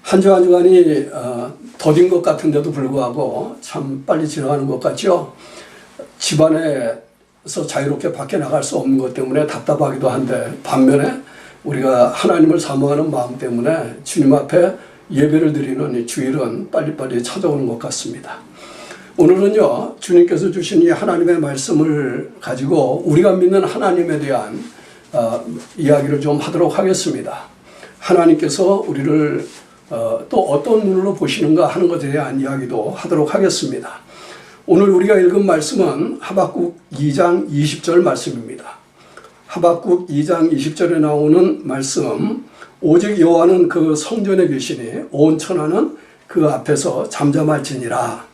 한 주 한 주간이 더딘 것 같은데도 불구하고 참 빨리 지나가는 것 같죠. 집안에서 자유롭게 밖에 나갈 수 없는 것 때문에 답답하기도 한데, 반면에 우리가 하나님을 사모하는 마음 때문에 주님 앞에 예배를 드리는 이 주일은 빨리빨리 찾아오는 것 같습니다. 오늘은요, 주님께서 주신 이 하나님의 말씀을 가지고 우리가 믿는 하나님에 대한 이야기를 좀 하도록 하겠습니다. 하나님께서 우리를 또 어떤 눈으로 보시는가 하는 것에 대한 이야기도 하도록 하겠습니다. 오늘 우리가 읽은 말씀은 하박국 2장 20절 말씀입니다. 하박국 2장 20절에 나오는 말씀, 오직 여호와는 그 성전에 계시니 온 천하는 그 앞에서 잠잠할지니라.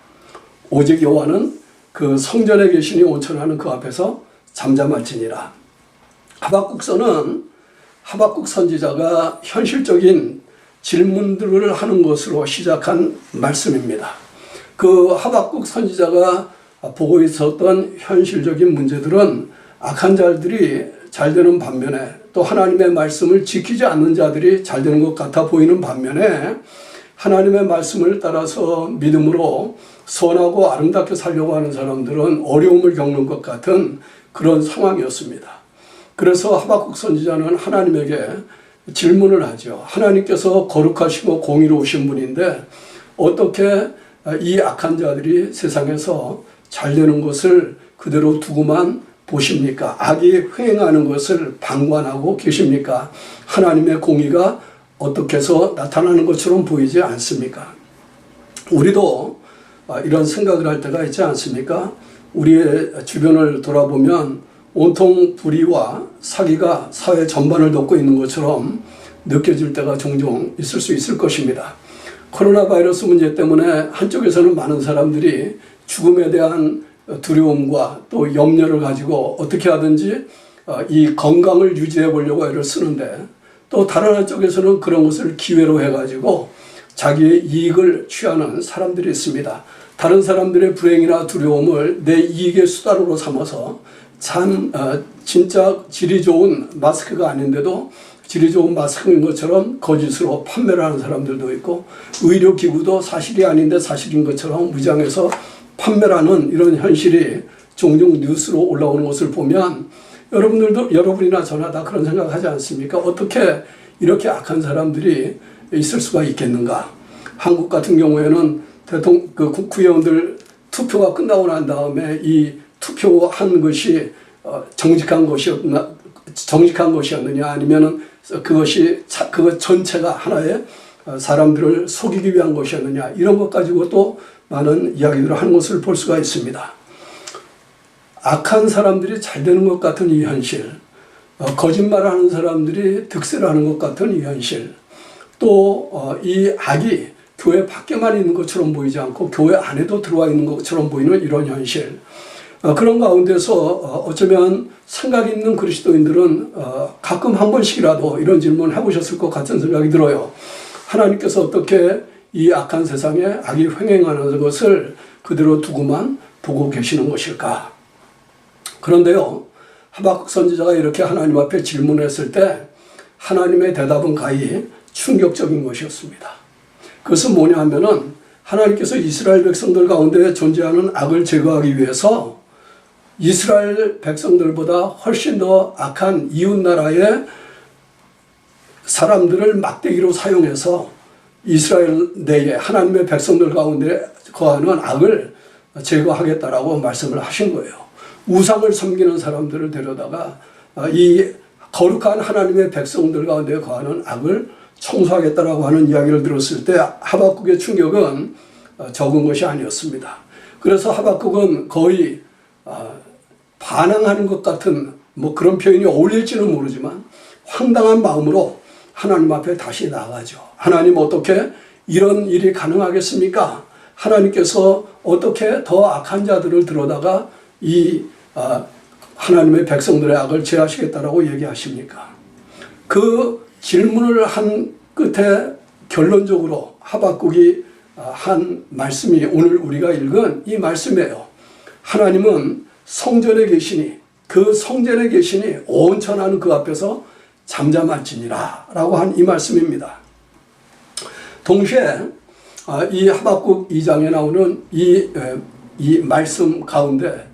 오직 여호와는 그 성전에 계시니 온 천하는 그 앞에서 잠잠할지니라. 하박국서는 하박국 선지자가 현실적인 질문들을 하는 것으로 시작한 말씀입니다. 그 하박국 선지자가 보고 있었던 현실적인 문제들은 악한 자들이 잘 되는 반면에, 또 하나님의 말씀을 지키지 않는 자들이 잘 되는 것 같아 보이는 반면에, 하나님의 말씀을 따라서 믿음으로 선하고 아름답게 살려고 하는 사람들은 어려움을 겪는 것 같은 그런 상황이었습니다. 그래서 하박국 선지자는 하나님에게 질문을 하죠. 하나님께서 거룩하시고 공의로우신 분인데 어떻게 이 악한 자들이 세상에서 잘 되는 것을 그대로 두고만 보십니까? 악이 횡행하는 것을 방관하고 계십니까? 하나님의 공의가 어떻게 해서 나타나는 것처럼 보이지 않습니까? 우리도 이런 생각을 할 때가 있지 않습니까? 우리의 주변을 돌아보면 온통 불의와 사기가 사회 전반을 덮고 있는 것처럼 느껴질 때가 종종 있을 수 있을 것입니다. 코로나 바이러스 문제 때문에 한쪽에서는 많은 사람들이 죽음에 대한 두려움과 또 염려를 가지고 어떻게 하든지 이 건강을 유지해 보려고 애를 쓰는데, 또 다른 한쪽에서는 그런 것을 기회로 해가지고 자기의 이익을 취하는 사람들이 있습니다. 다른 사람들의 불행이나 두려움을 내 이익의 수단으로 삼아서 진짜 질이 좋은 마스크가 아닌데도 질이 좋은 마스크인 것처럼 거짓으로 판매를 하는 사람들도 있고, 의료기구도 사실이 아닌데 사실인 것처럼 무장해서 판매를 하는 이런 현실이 종종 뉴스로 올라오는 것을 보면 여러분이나 저나 다 그런 생각 하지 않습니까? 어떻게 이렇게 악한 사람들이 있을 수가 있겠는가? 한국 같은 경우에는 국회의원들 투표가 끝나고 난 다음에 이 투표한 것이 정직한 것이었느냐, 아니면은 그것 전체가 하나의 사람들을 속이기 위한 것이었느냐, 이런 것 가지고 또 많은 이야기들을 하는 것을 볼 수가 있습니다. 악한 사람들이 잘 되는 것 같은 이 현실, 거짓말을 하는 사람들이 득세를 하는 것 같은 이 현실, 또 이 악이 교회 밖에만 있는 것처럼 보이지 않고 교회 안에도 들어와 있는 것처럼 보이는 이런 현실, 그런 가운데서 어쩌면 생각 있는 그리스도인들은 가끔 한 번씩이라도 이런 질문을 해보셨을 것 같은 생각이 들어요. 하나님께서 어떻게 이 악한 세상에 악이 횡행하는 것을 그대로 두고만 보고 계시는 것일까? 그런데요, 하박국 선지자가 이렇게 하나님 앞에 질문했을 때 하나님의 대답은 가히 충격적인 것이었습니다. 그것은 뭐냐 하면은, 하나님께서 이스라엘 백성들 가운데 존재하는 악을 제거하기 위해서 이스라엘 백성들보다 훨씬 더 악한 이웃나라의 사람들을 막대기로 사용해서 이스라엘 내에 하나님의 백성들 가운데 거하는 악을 제거하겠다라고 말씀을 하신 거예요. 우상을 섬기는 사람들을 데려다가 이 거룩한 하나님의 백성들 가운데 거하는 악을 청소하겠다라고 하는 이야기를 들었을 때 하박국의 충격은 적은 것이 아니었습니다. 그래서 하박국은 거의 반항하는 것 같은 그런 표현이 어울릴지는 모르지만 황당한 마음으로 하나님 앞에 다시 나아가죠. 하나님, 어떻게 이런 일이 가능하겠습니까? 하나님께서 어떻게 더 악한 자들을 들어다가 이 하나님의 백성들의 악을 제하시겠다라고 얘기하십니까? 그 질문을 한 끝에 결론적으로 하박국이 한 말씀이 오늘 우리가 읽은 이 말씀이에요. 하나님은 성전에 계시니, 그 성전에 계시니 온 천하는 그 앞에서 잠잠할지니라 라고 한 이 말씀입니다. 동시에 이 하박국 2장에 나오는 이 말씀 가운데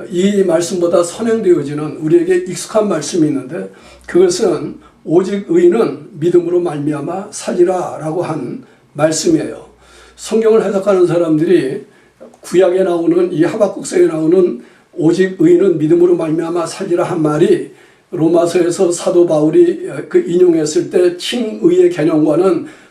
이 말씀보다 선행되어지는 우리에게 익숙한 말씀이 있는데 그것은 오직 의인은 믿음으로 말미암아 살리라 라고 한 말씀이에요. 성경을 해석하는 사람들이 구약에 나오는 이 하박국서에 나오는 오직 의인은 믿음으로 말미암아 살리라 한 말이 로마서에서 사도 바울이 그 인용했을 때 칭의의 개념과는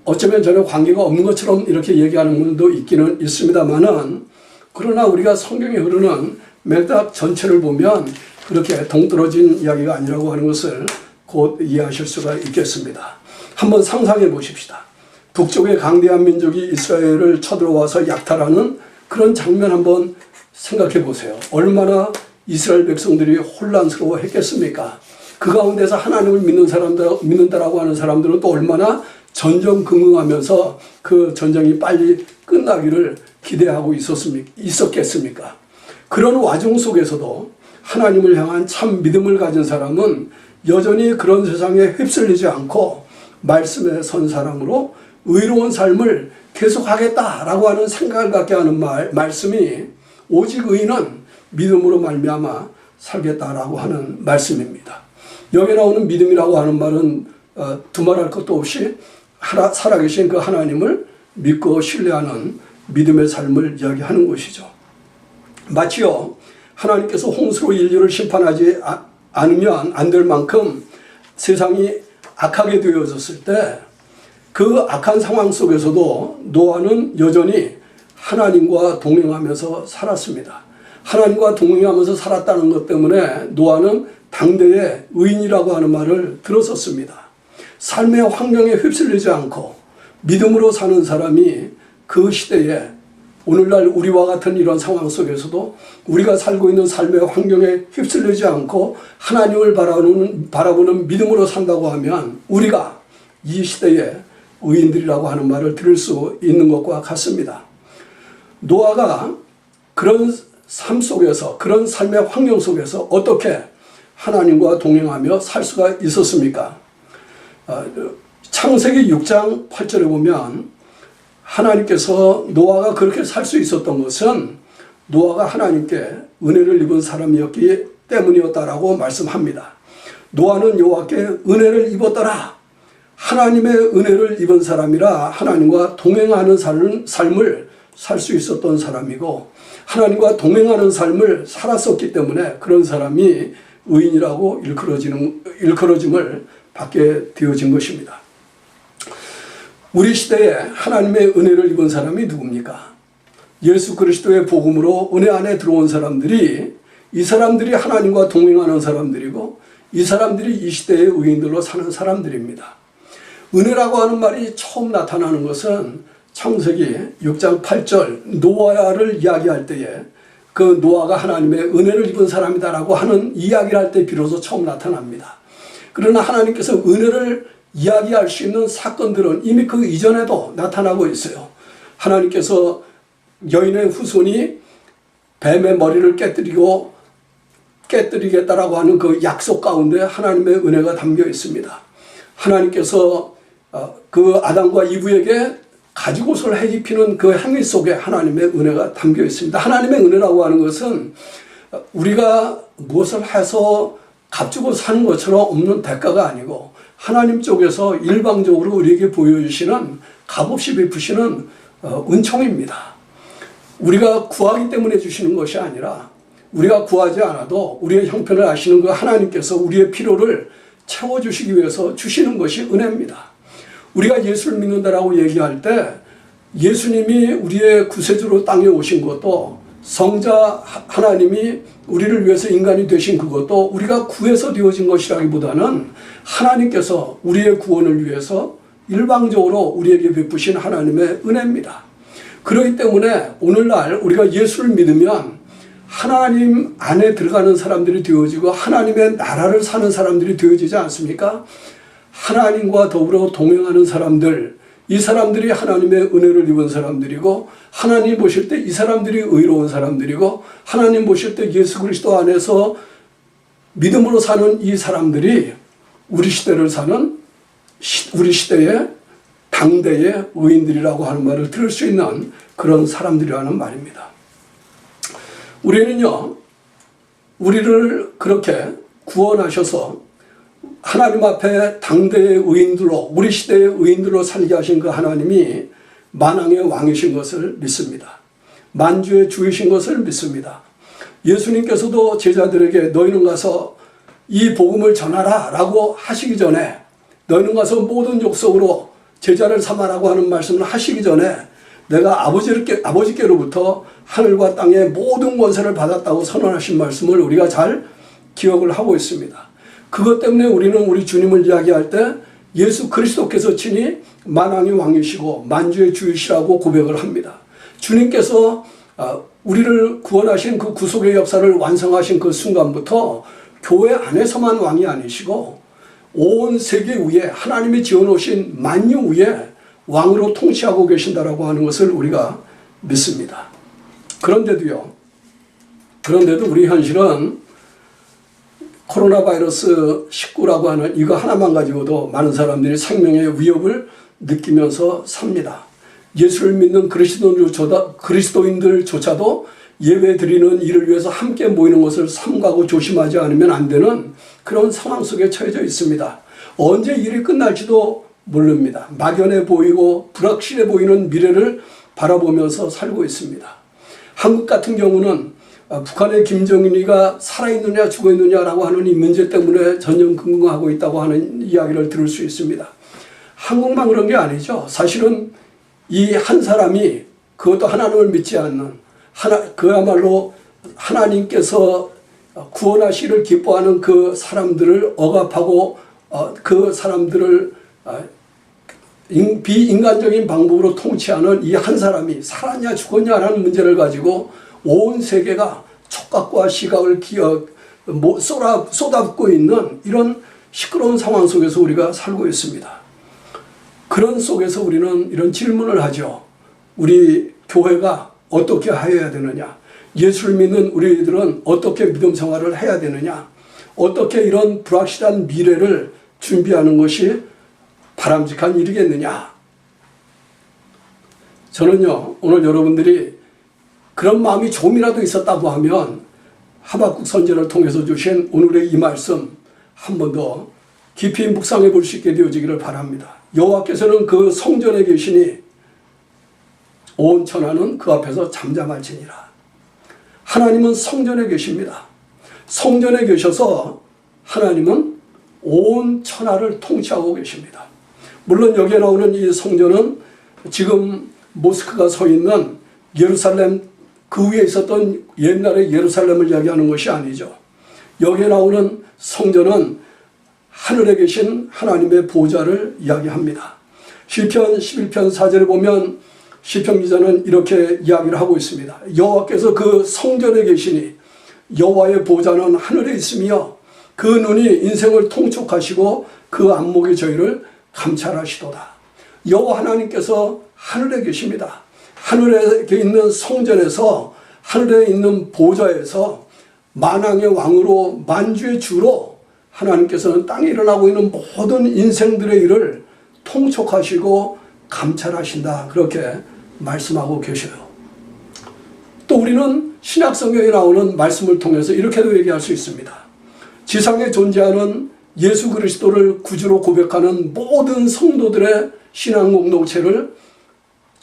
어쩌면 전혀 관계가 없는 것처럼 이렇게 얘기하는 분도 있기는 있습니다만은 그러나 우리가 성경에 흐르는 맥락 전체를 보면 그렇게 동떨어진 이야기가 아니라고 하는 것을 곧 이해하실 수가 있겠습니다. 한번 상상해 보십시다. 북쪽의 강대한 민족이 이스라엘을 쳐들어와서 약탈하는 그런 장면 한번 생각해 보세요. 얼마나 이스라엘 백성들이 혼란스러워 했겠습니까? 그 가운데서 하나님을 믿는다라고 하는 사람들은 또 얼마나 전전긍긍하면서 그 전쟁이 빨리 끝나기를 기대하고 있었겠습니까? 그런 와중 속에서도 하나님을 향한 참 믿음을 가진 사람은 여전히 그런 세상에 휩쓸리지 않고 말씀에 선 사람으로 의로운 삶을 계속하겠다라고 하는 생각을 갖게 하는 말씀이 오직 의인은 믿음으로 말미암아 살겠다라고 하는 말씀입니다. 여기 나오는 믿음이라고 하는 말은 두말할 것도 없이 살아계신 그 하나님을 믿고 신뢰하는 믿음의 삶을 이야기하는 것이죠. 마치요 하나님께서 홍수로 인류를 심판하지 않으면 안 될 만큼 세상이 악하게 되어졌을 때 그 악한 상황 속에서도 노아는 여전히 하나님과 동행하면서 살았습니다. 하나님과 동행하면서 살았다는 것 때문에 노아는 당대의 의인이라고 하는 말을 들었었습니다. 삶의 환경에 휩쓸리지 않고 믿음으로 사는 사람이 그 시대에 오늘날 우리와 같은 이런 상황 속에서도 우리가 살고 있는 삶의 환경에 휩쓸리지 않고 하나님을 바라보는 믿음으로 산다고 하면 우리가 이 시대의 의인들이라고 하는 말을 들을 수 있는 것과 같습니다. 노아가 그런 삶 속에서 그런 삶의 환경 속에서 어떻게 하나님과 동행하며 살 수가 있었습니까? 창세기 6장 8절에 보면 하나님께서 노아가 그렇게 살 수 있었던 것은 노아가 하나님께 은혜를 입은 사람이었기 때문이었다라고 말씀합니다. 노아는 여호와께 은혜를 입었더라. 하나님의 은혜를 입은 사람이라 하나님과 동행하는 삶을 살 수 있었던 사람이고 하나님과 동행하는 삶을 살았었기 때문에 그런 사람이 의인이라고 일컬어짐을 받게 되어진 것입니다. 우리 시대에 하나님의 은혜를 입은 사람이 누굽니까? 예수 그리스도의 복음으로 은혜 안에 들어온 사람들이 이 사람들이 하나님과 동행하는 사람들이고 이 사람들이 이 시대의 의인들로 사는 사람들입니다. 은혜라고 하는 말이 처음 나타나는 것은 창세기 6장 8절 노아를 이야기할 때에 그 노아가 하나님의 은혜를 입은 사람이다라고 하는 이야기를 할 때 비로소 처음 나타납니다. 그러나 하나님께서 은혜를 이야기할 수 있는 사건들은 이미 그 이전에도 나타나고 있어요. 하나님께서 여인의 후손이 뱀의 머리를 깨뜨리겠다라고 하는 그 약속 가운데 하나님의 은혜가 담겨 있습니다. 하나님께서 그 아담과 이브에게 가죽옷을 해입히는 그 행위 속에 하나님의 은혜가 담겨 있습니다. 하나님의 은혜라고 하는 것은 우리가 무엇을 해서 값주고 사는 것처럼 없는 대가가 아니고 하나님 쪽에서 일방적으로 우리에게 보여주시는 값없이 베푸시는 은총입니다. 우리가 구하기 때문에 주시는 것이 아니라 우리가 구하지 않아도 우리의 형편을 아시는 그 하나님께서 우리의 필요를 채워주시기 위해서 주시는 것이 은혜입니다. 우리가 예수를 믿는다라고 얘기할 때 예수님이 우리의 구세주로 땅에 오신 것도 성자 하나님이 우리를 위해서 인간이 되신 그것도 우리가 구해서 되어진 것이라기보다는 하나님께서 우리의 구원을 위해서 일방적으로 우리에게 베푸신 하나님의 은혜입니다. 그렇기 때문에 오늘날 우리가 예수를 믿으면 하나님 안에 들어가는 사람들이 되어지고 하나님의 나라를 사는 사람들이 되어지지 않습니까? 하나님과 더불어 동행하는 사람들, 이 사람들이 하나님의 은혜를 입은 사람들이고 하나님 보실 때 이 사람들이 의로운 사람들이고 하나님 보실 때 예수 그리스도 안에서 믿음으로 사는 이 사람들이 우리 시대를 사는 우리 시대의 당대의 의인들이라고 하는 말을 들을 수 있는 그런 사람들이라는 말입니다. 우리는요, 우리를 그렇게 구원하셔서 하나님 앞에 당대의 의인들로, 우리 시대의 의인들로 살게 하신 그 하나님이 만왕의 왕이신 것을 믿습니다. 만주의 주이신 것을 믿습니다. 예수님께서도 제자들에게 너희는 가서 이 복음을 전하라 라고 하시기 전에, 너희는 가서 모든 족속으로 제자를 삼아라고 하는 말씀을 하시기 전에 내가 아버지께로부터 하늘과 땅의 모든 권세를 받았다고 선언하신 말씀을 우리가 잘 기억을 하고 있습니다. 그것 때문에 우리는 우리 주님을 이야기할 때 예수 그리스도께서 친히 만왕의 왕이시고 만주의 주이시라고 고백을 합니다. 주님께서 우리를 구원하신 그 구속의 역사를 완성하신 그 순간부터 교회 안에서만 왕이 아니시고 온 세계 위에 하나님이 지어놓으신 만유 위에 왕으로 통치하고 계신다라고 하는 것을 우리가 믿습니다. 그런데도 우리 현실은 코로나 바이러스 19라고 하는 이거 하나만 가지고도 많은 사람들이 생명의 위협을 느끼면서 삽니다. 예수를 믿는 그리스도인들조차도 예배 드리는 일을 위해서 함께 모이는 것을 삼가고 조심하지 않으면 안 되는 그런 상황 속에 처해져 있습니다. 언제 일이 끝날지도 모릅니다. 막연해 보이고 불확실해 보이는 미래를 바라보면서 살고 있습니다. 한국 같은 경우는 북한의 김정은이가 살아있느냐 죽어있느냐라고 하는 이 문제 때문에 전전긍긍하고 있다고 하는 이야기를 들을 수 있습니다. 한국만 그런 게 아니죠. 사실은 이 한 사람이, 그것도 하나님을 믿지 않는, 그야말로 하나님께서 구원하시기를 기뻐하는 그 사람들을 억압하고 그 사람들을 비인간적인 방법으로 통치하는 이 한 사람이 살았냐 죽었냐라는 문제를 가지고 온 세계가 촉각과 시각을 쏟아붓고 있는 이런 시끄러운 상황 속에서 우리가 살고 있습니다. 그런 속에서 우리는 이런 질문을 하죠. 우리 교회가 어떻게 해야 되느냐? 예수를 믿는 우리들은 어떻게 믿음 생활을 해야 되느냐? 어떻게 이런 불확실한 미래를 준비하는 것이 바람직한 일이겠느냐? 저는요, 오늘 여러분들이 그런 마음이 조금이라도 있었다고 하면 하박국 선지자를 통해서 주신 오늘의 이 말씀 한 번 더 깊이 묵상해 볼 수 있게 되어지기를 바랍니다. 여호와께서는 그 성전에 계시니 온 천하는 그 앞에서 잠잠할지니라. 하나님은 성전에 계십니다. 성전에 계셔서 하나님은 온 천하를 통치하고 계십니다. 물론 여기에 나오는 이 성전은 지금 모스크가 서 있는 예루살렘 그 위에 있었던 옛날의 예루살렘을 이야기하는 것이 아니죠. 여기에 나오는 성전은 하늘에 계신 하나님의 보좌를 이야기합니다. 시편 11편 4절에 보면 시편 기자는 이렇게 이야기를 하고 있습니다. 여호와께서 그 성전에 계시니 여호와의 보좌는 하늘에 있으며 그 눈이 인생을 통촉하시고 그 안목이 저희를 감찰하시도다. 여호와 하나님께서 하늘에 계십니다. 하늘에 있는 성전에서, 하늘에 있는 보좌에서 만왕의 왕으로 만주의 주로 하나님께서는 땅에 일어나고 있는 모든 인생들의 일을 통촉하시고 감찰하신다. 그렇게 말씀하고 계셔요. 또 우리는 신약성경에 나오는 말씀을 통해서 이렇게도 얘기할 수 있습니다. 지상에 존재하는 예수 그리스도를 구주로 고백하는 모든 성도들의 신앙 공동체를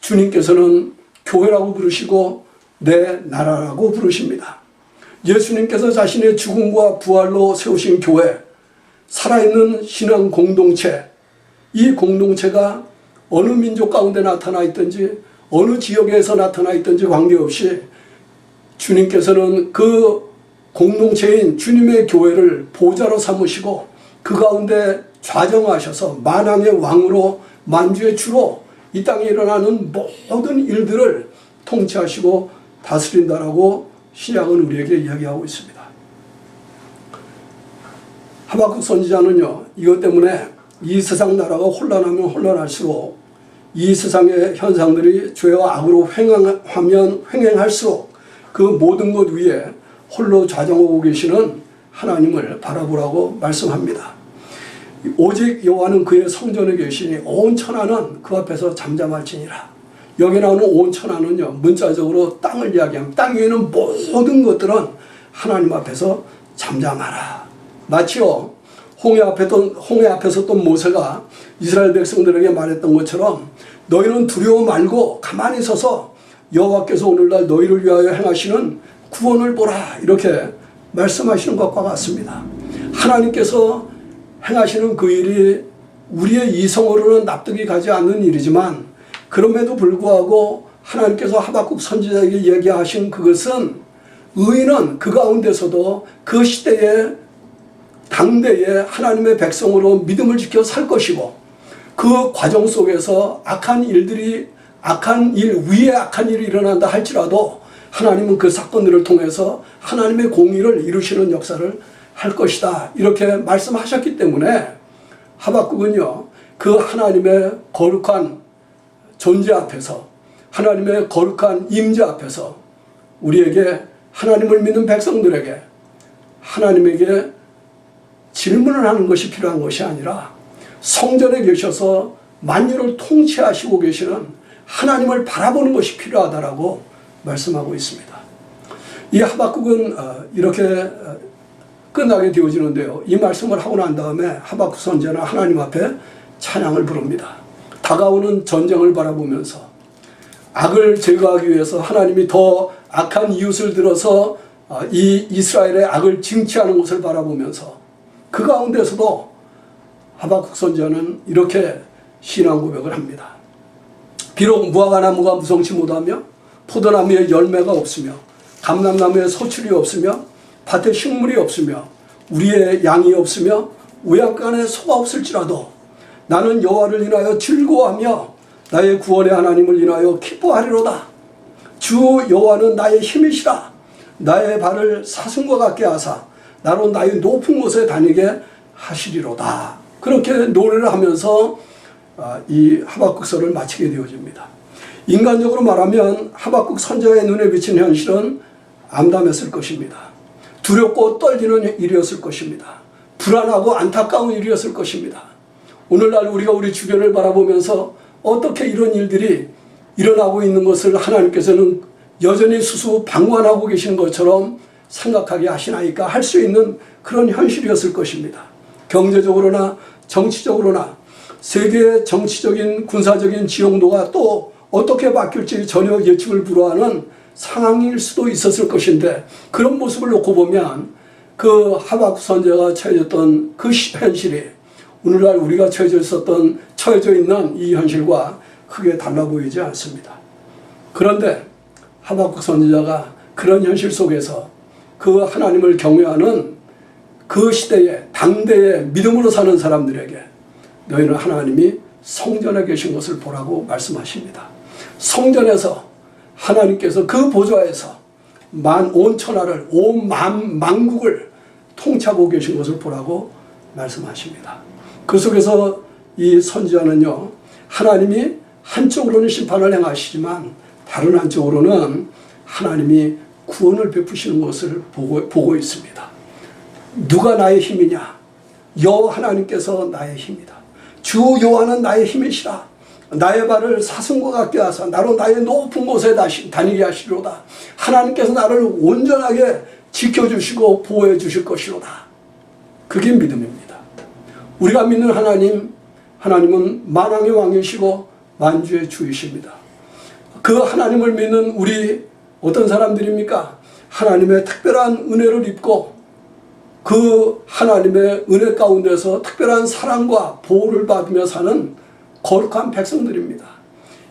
주님께서는 교회라고 부르시고 내 나라라고 부르십니다. 예수님께서 자신의 죽음과 부활로 세우신 교회, 살아있는 신앙 공동체, 이 공동체가 어느 민족 가운데 나타나 있든지 어느 지역에서 나타나 있든지 관계없이 주님께서는 그 공동체인 주님의 교회를 보좌로 삼으시고 그 가운데 좌정하셔서 만왕의 왕으로 만주의 주로 이 땅에 일어나는 모든 일들을 통치하시고 다스린다라고 신약은 우리에게 이야기하고 있습니다. 하박국 선지자는요, 이것 때문에 이 세상 나라가 혼란하면 혼란할수록 이 세상의 현상들이 죄와 악으로 횡행할수록 그 모든 것 위에 홀로 좌정하고 계시는 하나님을 바라보라고 말씀합니다. 오직 여호와는 그의 성전에 계시니 온 천하는 그 앞에서 잠잠할지니라. 여기 나오는 온 천하는요, 문자적으로 땅을 이야기합니다. 땅 위에 있는 모든 것들은 하나님 앞에서 잠잠하라. 마치요, 홍해 앞에서 또 모세가 이스라엘 백성들에게 말했던 것처럼 너희는 두려워 말고 가만히 서서 여호와께서 오늘날 너희를 위하여 행하시는 구원을 보라, 이렇게 말씀하시는 것과 같습니다. 하나님께서 행하시는 그 일이 우리의 이성으로는 납득이 가지 않는 일이지만, 그럼에도 불구하고 하나님께서 하박국 선지자에게 얘기하신 그것은 의인은 그 가운데서도 그 시대에 당대에 하나님의 백성으로 믿음을 지켜 살 것이고, 그 과정 속에서 악한 일 위에 악한 일이 일어난다 할지라도 하나님은 그 사건들을 통해서 하나님의 공의를 이루시는 역사를 할 것이다, 이렇게 말씀하셨기 때문에 하박국은요, 그 하나님의 거룩한 존재 앞에서, 하나님의 거룩한 임재 앞에서 우리에게, 하나님을 믿는 백성들에게 하나님에게 질문을 하는 것이 필요한 것이 아니라 성전에 계셔서 만유를 통치하시고 계시는 하나님을 바라보는 것이 필요하다라고 말씀하고 있습니다. 이 하박국은 이렇게 끝나게 되어지는데요, 이 말씀을 하고 난 다음에 하박국 선지자는 하나님 앞에 찬양을 부릅니다. 다가오는 전쟁을 바라보면서 악을 제거하기 위해서 하나님이 더 악한 이웃을 들어서 이 이스라엘의 악을 징치하는 것을 바라보면서 그 가운데서도 하박국 선지자는 이렇게 신앙 고백을 합니다. 비록 무화과나무가 무성치 못하며 포도나무에 열매가 없으며 감람나무에 소출이 없으며 밭에 식물이 없으며 우리의 양이 없으며 우양간에 소가 없을지라도 나는 여호와를 인하여 즐거워하며 나의 구원의 하나님을 인하여 기뻐하리로다. 주 여호와는 나의 힘이시라. 나의 발을 사슴과 같게 하사 나로 나의 높은 곳에 다니게 하시리로다. 그렇게 노래를 하면서 이 하박국서를 마치게 되어집니다. 인간적으로 말하면 하박국 선지자의 눈에 비친 현실은 암담했을 것입니다. 두렵고 떨리는 일이었을 것입니다. 불안하고 안타까운 일이었을 것입니다. 오늘날 우리가 우리 주변을 바라보면서 어떻게 이런 일들이 일어나고 있는 것을 하나님께서는 여전히 수수방관하고 계신 것처럼 생각하게 하시나이까 할 수 있는 그런 현실이었을 것입니다. 경제적으로나 정치적으로나 세계의 정치적인 군사적인 지형도가 또 어떻게 바뀔지 전혀 예측을 불허하는 상황일 수도 있었을 것인데, 그런 모습을 놓고 보면 그 하박국 선지자가 처해졌던 그 현실이 오늘날 우리가 처해져 있는 이 현실과 크게 달라 보이지 않습니다. 그런데 하박국 선지자가 그런 현실 속에서 그 하나님을 경외하는 그 시대에 당대에 믿음으로 사는 사람들에게 너희는 하나님이 성전에 계신 것을 보라고 말씀하십니다. 성전에서 하나님께서 그 보좌에서 온 천하를, 온 만국을 통치하고 계신 것을 보라고 말씀하십니다. 그 속에서 이 선지자는요, 하나님이 한쪽으로는 심판을 행하시지만 다른 한쪽으로는 하나님이 구원을 베푸시는 것을 보고 있습니다. 누가 나의 힘이냐? 여호와 하나님께서 나의 힘이다. 주 여호와는 나의 힘이시라. 나의 발을 사슴과 같게 하사 나로 나의 높은 곳에 다니게 하시리로다. 하나님께서 나를 온전하게 지켜주시고 보호해 주실 것이로다. 그게 믿음입니다. 우리가 믿는 하나님은 만왕의 왕이시고 만주의 주이십니다. 그 하나님을 믿는 우리 어떤 사람들입니까? 하나님의 특별한 은혜를 입고 그 하나님의 은혜 가운데서 특별한 사랑과 보호를 받으며 사는 거룩한 백성들입니다.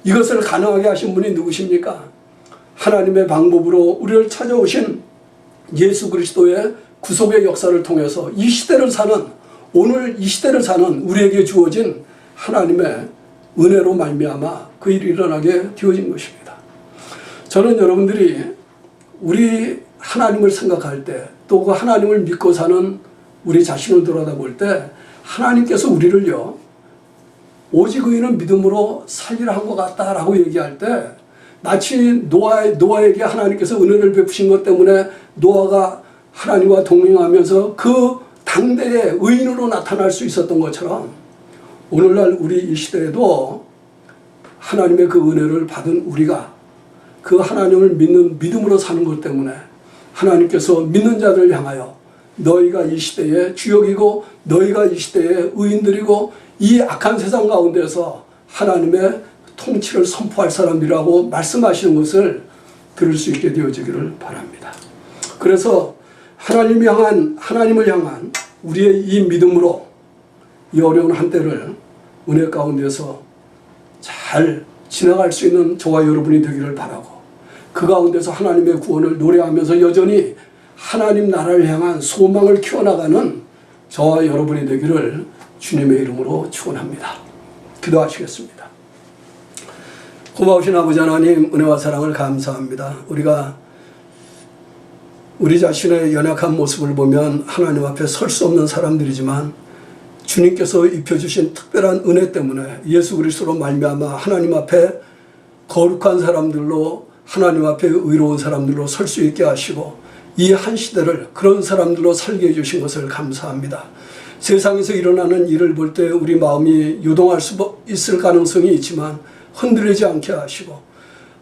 이것을 가능하게 하신 분이 누구십니까? 하나님의 방법으로 우리를 찾아오신 예수 그리스도의 구속의 역사를 통해서 이 시대를 사는, 오늘 이 시대를 사는 우리에게 주어진 하나님의 은혜로 말미암아 그 일이 일어나게 되어진 것입니다. 저는 여러분들이 우리 하나님을 생각할 때, 또 그 하나님을 믿고 사는 우리 자신을 돌아다볼 때 하나님께서 우리를요, 오직 의인은 믿음으로 살리라 한 것 같다라고 얘기할 때 마치 노아에게 하나님께서 은혜를 베푸신 것 때문에 노아가 하나님과 동행하면서 그 당대의 의인으로 나타날 수 있었던 것처럼 오늘날 우리 이 시대에도 하나님의 그 은혜를 받은 우리가 그 하나님을 믿는 믿음으로 사는 것 때문에 하나님께서 믿는 자를 향하여 너희가 이 시대의 주역이고 너희가 이 시대의 의인들이고 이 악한 세상 가운데서 하나님의 통치를 선포할 사람이라고 말씀하시는 것을 들을 수 있게 되어지기를 바랍니다. 그래서 하나님을 향한 우리의 이 믿음으로 이 어려운 한때를 은혜 가운데서 잘 지나갈 수 있는 저와 여러분이 되기를 바라고 그 가운데서 하나님의 구원을 노래하면서 여전히 하나님 나라를 향한 소망을 키워나가는 저와 여러분이 되기를 주님의 이름으로 축원합니다. 기도하시겠습니다. 고마우신 아버지 하나님, 은혜와 사랑을 감사합니다. 우리가 우리 자신의 연약한 모습을 보면 하나님 앞에 설 수 없는 사람들이지만 주님께서 입혀주신 특별한 은혜 때문에 예수 그리스도로 말미암아 하나님 앞에 거룩한 사람들로, 하나님 앞에 의로운 사람들로 설 수 있게 하시고 이 한 시대를 그런 사람들로 살게 해주신 것을 감사합니다. 세상에서 일어나는 일을 볼 때 우리 마음이 요동할 수 있을 가능성이 있지만 흔들리지 않게 하시고,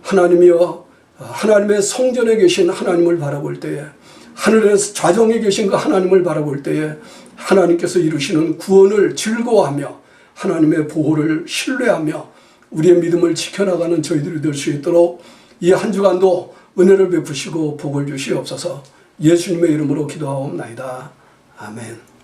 하나님이여, 하나님의 성전에 계신 하나님을 바라볼 때에, 하늘에서 좌정에 계신 그 하나님을 바라볼 때에 하나님께서 이루시는 구원을 즐거워하며 하나님의 보호를 신뢰하며 우리의 믿음을 지켜나가는 저희들이 될 수 있도록 이 한 주간도 은혜를 베푸시고 복을 주시옵소서. 예수님의 이름으로 기도하옵나이다. 아멘.